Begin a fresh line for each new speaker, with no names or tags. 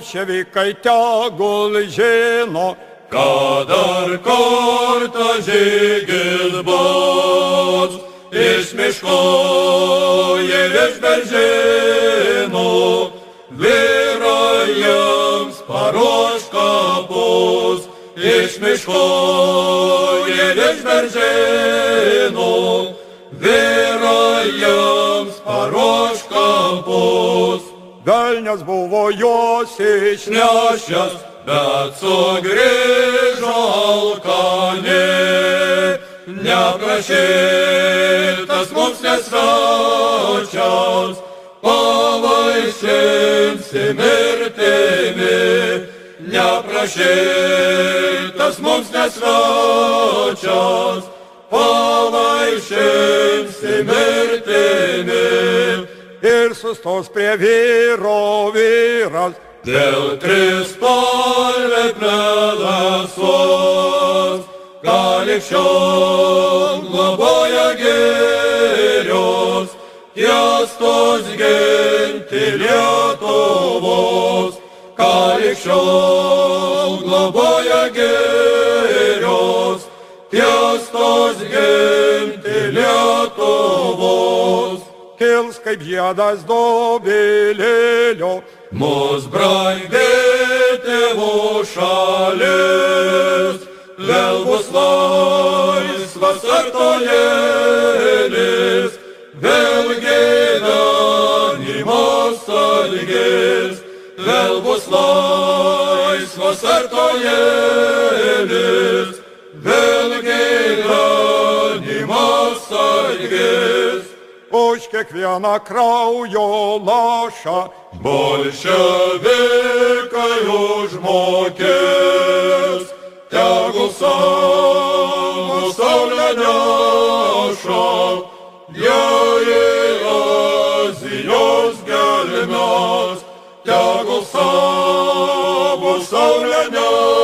bolševikai tegul žino,
kad dar kartą žygis bus, iš miško ir iš beržyno, vyrai jiems paruoš kapus, iš miško ir iš beržyno, vyrai jiems paruoš kapus.
Velnias buvo jos išnešęs,
bet sugrįžo alkani, neprašytas mums nesvečias, pavaišinsi mirtimi, neprašytas mums nesvečias, pavaišinsi mirtimi.
Ir sustos prie vyro vyras,
dėl trispalvė pledasos, ką lig šiol globoja girios, tiestos ginti Lietuvos, ką lig šiol globoja girios, tiestos ginti Lietuvos.
kils kaip žiedas dobilėlio,
mus brangi tėvų šalis, vėl bus laisvas artojėlis, vėl gyvenimas salgis, vėl bus laisvas artojėlis, vėl gyvenimas salgis.
už kiekvieną kraujo lašą
bolševikai užmokės, tegul savo saulę neša, jie į Azijos gelmes, tegul savo saulę neša.